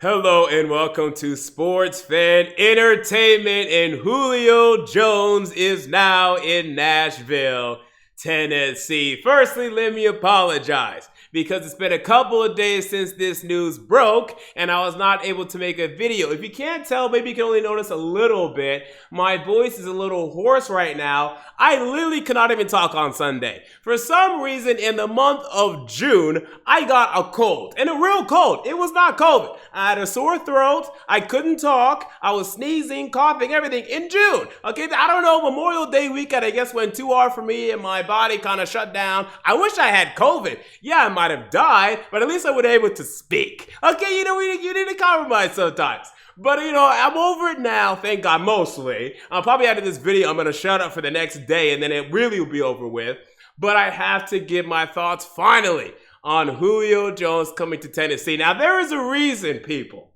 Hello and welcome to Sports Fan Entertainment, and Julio Jones is now in Nashville, Tennessee. Firstly, let me apologize because it's been a couple of days since this news broke and I was not able to make a video. If you can't tell, maybe you can only notice a little bit. My voice is a little hoarse right now. I literally could not even talk on Sunday. For some reason, in the month of June, I got a cold, and a real cold. It was not COVID. I had a sore throat. I couldn't talk. I was sneezing, coughing, everything in June. Okay, I don't know, Memorial Day weekend, I guess, went too hard for me and my body kind of shut down. I wish I had COVID. Yeah, I might have died, but at least I would be able to speak. Okay, you need to compromise sometimes. But, I'm over it now, thank God, mostly. I'm probably out of this video, I'm going to shut up for the next day, and then it really will be over with. But I have to give my thoughts, finally, on Julio Jones coming to Tennessee. Now, there is a reason, people,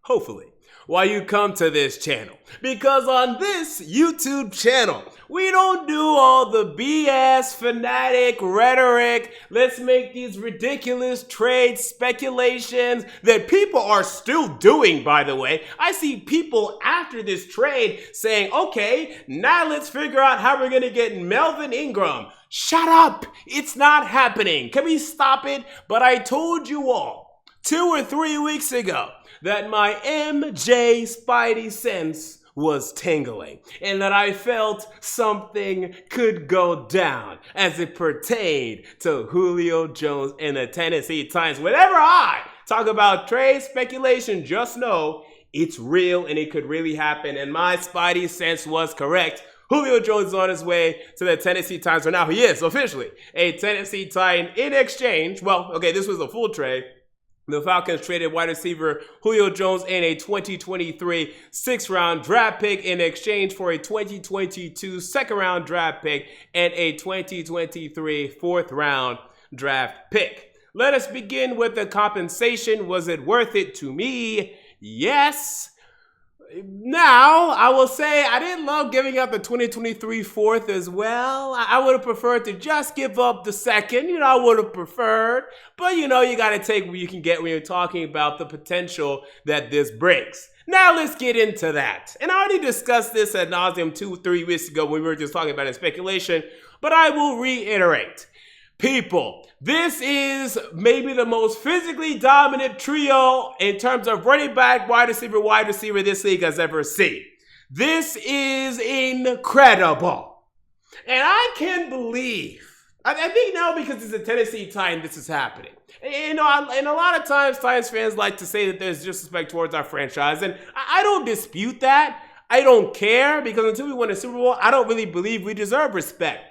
hopefully, why you come to this channel. Because on this YouTube channel, we don't do all the BS, fanatic rhetoric. Let's make these ridiculous trade speculations that people are still doing, by the way. I see people after this trade saying, okay, now let's figure out how we're going to get Melvin Ingram. Shut up. It's not happening. Can we stop it? But I told you all 2 or 3 weeks ago that my MJ Spidey sense was tingling and that I felt something could go down as it pertained to Julio Jones and the Tennessee Titans. Whenever I talk about trade speculation, just know it's real and it could really happen, and my Spidey sense was correct. Julio Jones is on his way to the Tennessee Titans, or now he is officially a Tennessee Titan in exchange. Well, okay, this was a full trade. The Falcons traded wide receiver Julio Jones and a 2023 6th-round draft pick in exchange for a 2022 2nd-round draft pick and a 2023 4th-round draft pick. Let us begin with the compensation. Was it worth it to me? Yes. Now, I will say I didn't love giving up the 2023 4th as well. I would have preferred to just give up the 2nd. I would have preferred. But, you got to take what you can get when you're talking about the potential that this brings. Now, let's get into that. And I already discussed this ad nauseum 2-3 weeks ago when we were just talking about it, speculation. But I will reiterate. People, this is maybe the most physically dominant trio in terms of running back, wide receiver this league has ever seen. This is incredible. And I can't believe, I think now because it's a Tennessee Titan, this is happening. And a lot of times Titans fans like to say that there's disrespect towards our franchise, and I don't dispute that. I don't care, because until we win a Super Bowl, I don't really believe we deserve respect.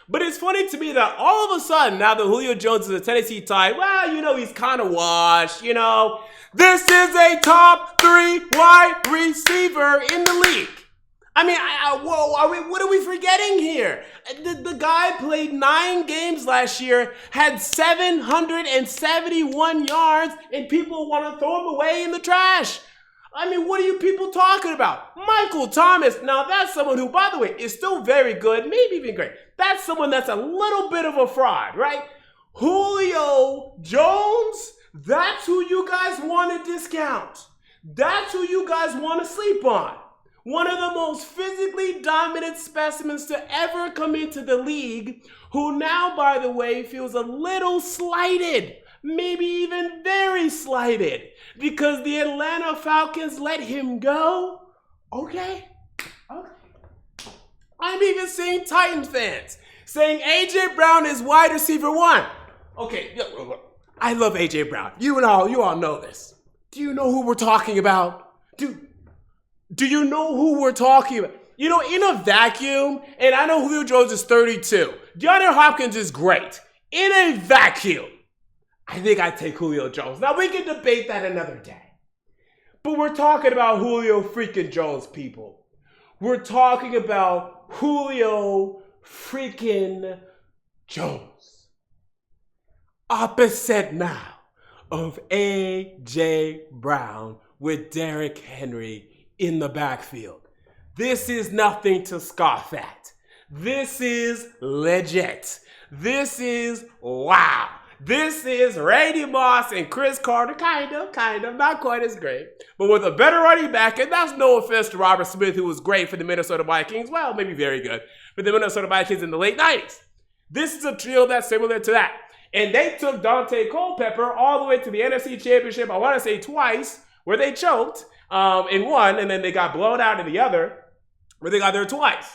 But it's funny to me that all of a sudden, now that Julio Jones is a Tennessee Titan, well, he's kind of washed, This is a top 3 wide receiver in the league. I mean, what are we forgetting here? The guy played 9 games last year, had 771 yards, and people want to throw him away in the trash. I mean, what are you people talking about? Michael Thomas, now that's someone who, by the way, is still very good, maybe even great. That's someone that's a little bit of a fraud, right? Julio Jones, that's who you guys want to discount. That's who you guys want to sleep on. One of the most physically dominant specimens to ever come into the league, who now, by the way, feels a little slighted. Maybe even very slighted, because the Atlanta Falcons let him go. Okay. I'm even seeing Titans fans saying A.J. Brown is wide receiver 1. Okay, I love A.J. Brown. You all know this. Do you know who we're talking about? Do you know who we're talking about? In a vacuum, and I know Julio Jones is 32. DeAndre Hopkins is great. In a vacuum, I think I'd take Julio Jones. Now, we can debate that another day. But we're talking about Julio freaking Jones, people. We're talking about Julio freaking Jones. Opposite now of A.J. Brown with Derrick Henry in the backfield. This is nothing to scoff at. This is legit. This is wow. This is Randy Moss and Chris Carter, kind of, not quite as great, but with a better running back, and that's no offense to Robert Smith, who was great for the Minnesota Vikings, well, maybe very good, for the Minnesota Vikings in the late 90s. This is a trio that's similar to that. And they took Dante Culpepper all the way to the NFC Championship, I want to say twice, where they choked in one, and then they got blown out in the other, where they got there twice.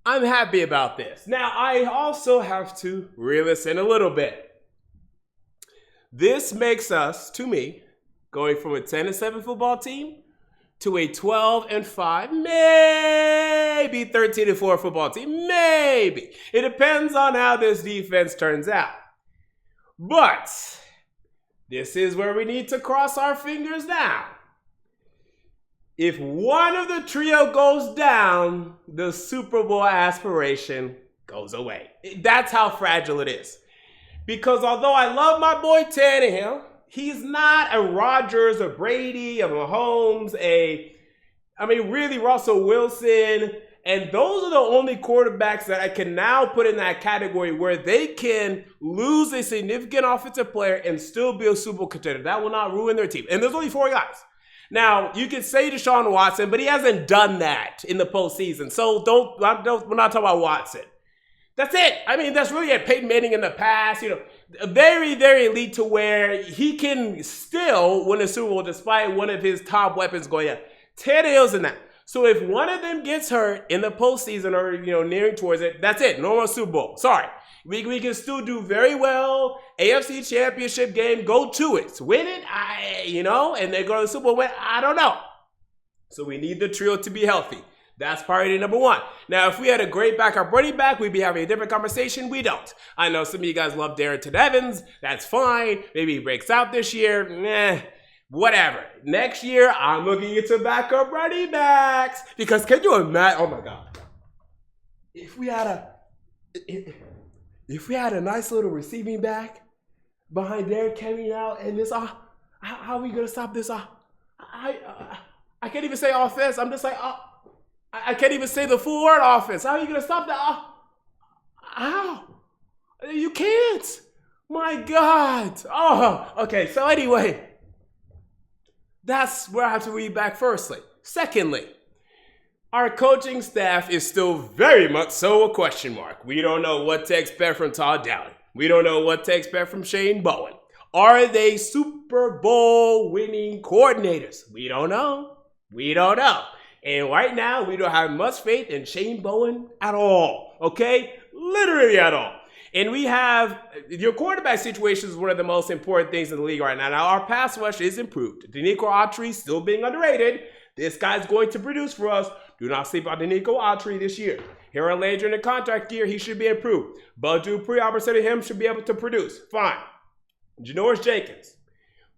I'm happy about this. Now, I also have to reel this in a little bit. This makes us, to me, going from a 10-7 football team to a 12-5, maybe 13-4 football team, maybe. It depends on how this defense turns out. But this is where we need to cross our fingers now. If one of the trio goes down, the Super Bowl aspiration goes away. That's how fragile it is. Because although I love my boy Tannehill, he's not a Rodgers, a Brady, a Mahomes, really Russell Wilson. And those are the only quarterbacks that I can now put in that category where they can lose a significant offensive player and still be a Super Bowl contender. That will not ruin their team. And there's only 4 guys. Now, you could say Deshaun Watson, but he hasn't done that in the postseason. So we're not talking about Watson. That's it. I mean, that's really it. Peyton Manning in the past, very, very elite to where he can still win a Super Bowl despite one of his top weapons going out. Tannehill's in that. So if one of them gets hurt in the postseason or, nearing towards it, that's it. No more Super Bowl. Sorry. We can still do very well. AFC Championship game, go to it. Win it, and then go to the Super Bowl win. I don't know. So we need the trio to be healthy. That's priority number one. Now, if we had a great backup running back, we'd be having a different conversation. We don't. I know some of you guys love Darrington Evans. That's fine. Maybe he breaks out this year. Whatever. Next year, I'm looking into backup running backs. Because can you imagine? Oh, my God. If we had a nice little receiving back behind Derrick Henry now, and this, how are we going to stop this? I can't even say offense. I'm just like, I can't even say the full word offense. How are you going to stop that? How? You can't. My God. Oh, okay. So anyway, that's where I have to read back firstly. Secondly, our coaching staff is still very much so a question mark. We don't know what to expect from Todd Downing. We don't know what to expect from Shane Bowen. Are they Super Bowl winning coordinators? We don't know. And right now, we don't have much faith in Shane Bowen at all, okay? Literally at all. And we have, your quarterback situation is one of the most important things in the league right now. Now, our pass rush is improved. Denico Autry still being underrated. This guy's going to produce for us. Do not sleep on Denico Autry this year. Harold Landry in the contract year, he should be improved. Bud Dupree, opposite of him, should be able to produce. Fine. Janoris Jenkins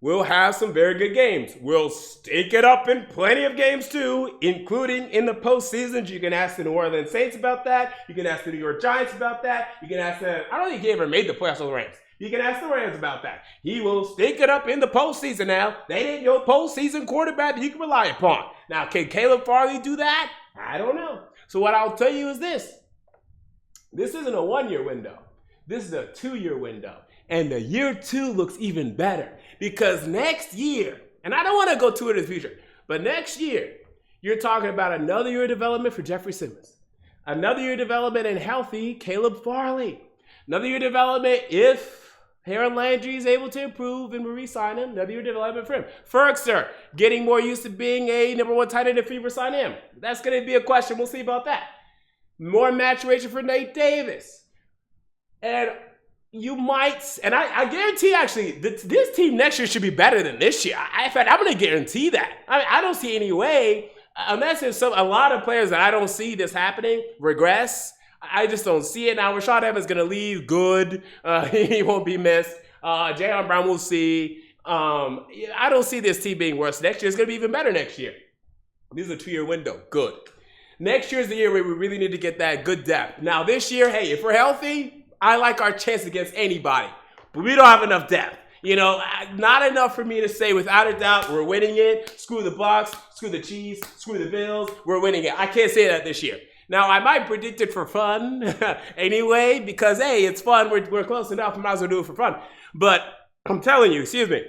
will have some very good games. We'll stake it up in plenty of games too, including in the postseason. You can ask the New Orleans Saints about that. You can ask the New York Giants about that. You can ask I don't think he ever made the playoffs with the Rams. You can ask the Rams about that. He will stake it up in the postseason now. They ain't your postseason quarterback that you can rely upon. Now, can Caleb Farley do that? I don't know. So what I'll tell you is this. This isn't a 1-year window. This is a 2-year window. And the year 2 looks even better. Because next year, and I don't want to go too into the future, but next year, you're talking about another year of development for Jeffrey Simmons. Another year of development and healthy Caleb Farley. Another year of development if Harold Landry is able to improve and we re-sign him. Another year of development for him. Ferguson getting more used to being a number 1 tight end if we re-sign him. That's going to be a question. We'll see about that. More maturation for Nate Davis. And you might, and I guarantee actually, this team next year should be better than this year. In fact, I'm going to guarantee that. I don't see any way, unless there's a lot of players that I don't see this happening, regress. I just don't see it. Now, Rashad Evans is going to leave good. He won't be missed. Jayon Brown, we'll see. I don't see this team being worse next year. It's going to be even better next year. This is a 2-year window. Good. Next year is the year where we really need to get that good depth. Now, this year, hey, if we're healthy, I like our chance against anybody, but we don't have enough depth. Not enough for me to say without a doubt we're winning it. Screw the Bucs, screw the Chiefs, screw the Bills, we're winning it. I can't say that this year. Now, I might predict it for fun anyway, because, hey, it's fun. We're close enough. I might as well do it for fun. But I'm telling you, excuse me,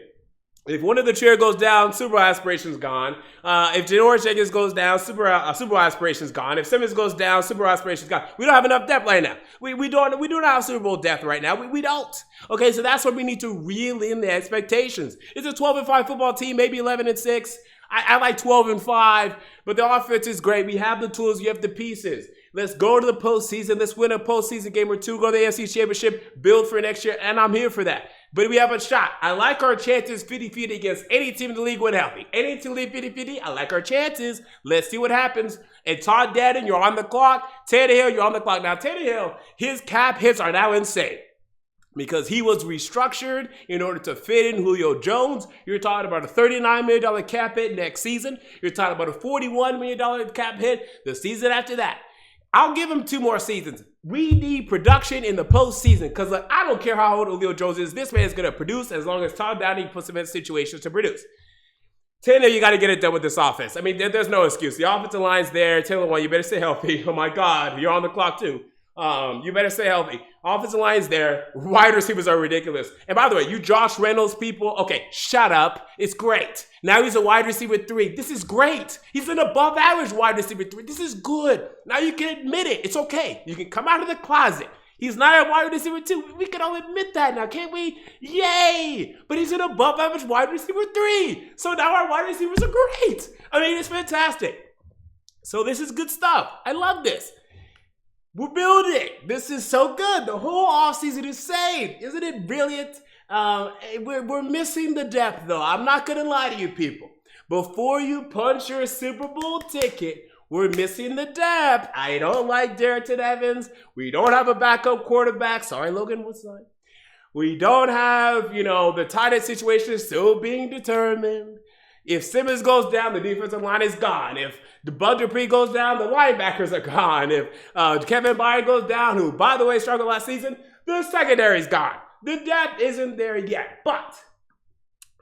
if one of the chair goes down, Super Bowl aspirations gone. If Janoris Jenkins goes down, Super Bowl aspirations gone. If Simmons goes down, Super Bowl aspirations gone. We don't have enough depth right now. We don't have Super Bowl depth right now. We don't. Okay, so that's where we need to reel in the expectations. It's a 12-5 football team, maybe 11-6. I like 12-5, but the offense is great. We have the tools. You have the pieces. Let's go to the postseason. Let's win a postseason game or two. Go to the AFC Championship. Build for next year, and I'm here for that. But we have a shot. I like our chances 50-50 against any team in the league when healthy. Any team in the league 50-50, I like our chances. Let's see what happens. And Todd Dadden, you're on the clock. Tannehill, you're on the clock. Now, Tannehill, his cap hits are now insane because he was restructured in order to fit in Julio Jones. You're talking about a $39 million cap hit next season. You're talking about a $41 million cap hit the season after that. I'll give him 2 more seasons. We need production in the postseason because I don't care how old Julio Jones is. This man is going to produce as long as Todd Downing puts him in situations to produce. Taylor, you got to get it done with this offense. I mean, there's no excuse. The offensive line's there. Taylor, well, you better stay healthy. Oh, my God. You're on the clock, too. You better stay healthy. Offensive line's there. Wide receivers are ridiculous. And by the way, you Josh Reynolds people, okay, shut up. It's great. Now he's a wide receiver 3. This is great. He's an above average wide receiver 3. This is good. Now you can admit it. It's okay. You can come out of the closet. He's not a wide receiver 2. We can all admit that now, can't we? Yay! But he's an above average wide receiver 3. So now our wide receivers are great. I mean, it's fantastic. So this is good stuff. I love this. We're building. This is so good. The whole offseason is saved. Isn't it brilliant? We're missing the depth, though. I'm not going to lie to you people. Before you punch your Super Bowl ticket, we're missing the depth. I don't like Darrington Evans. We don't have a backup quarterback. Sorry, Logan, what's that? We don't have, the tight end situation is still being determined. If Simmons goes down, the defensive line is gone. If the Bud Dupree goes down, the linebackers are gone. If Kevin Byard goes down, who, by the way, struggled last season, the secondary's gone. The depth isn't there yet, but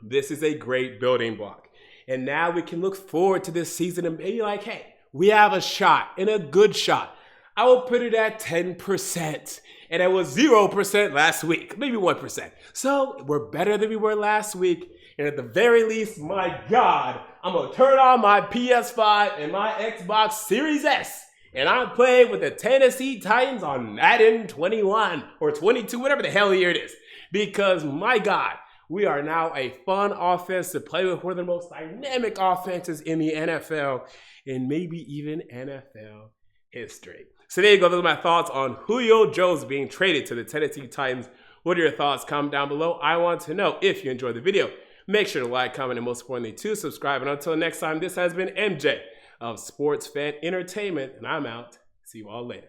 this is a great building block. And now we can look forward to this season and be like, hey, we have a shot and a good shot. I will put it at 10%. And it was 0% last week, maybe 1%. So we're better than we were last week. And at the very least, my God, I'm going to turn on my PS5 and my Xbox Series S. And I'm playing with the Tennessee Titans on Madden 21 or 22, whatever the hell year it is. Because, my God, we are now a fun offense to play with, one of the most dynamic offenses in the NFL and maybe even NFL history. So there you go. Those are my thoughts on Julio Jones being traded to the Tennessee Titans. What are your thoughts? Comment down below. I want to know. If you enjoyed the video, make sure to like, comment, and most importantly, to subscribe. And until next time, this has been MJ of Sports Fan Entertainment, and I'm out. See you all later.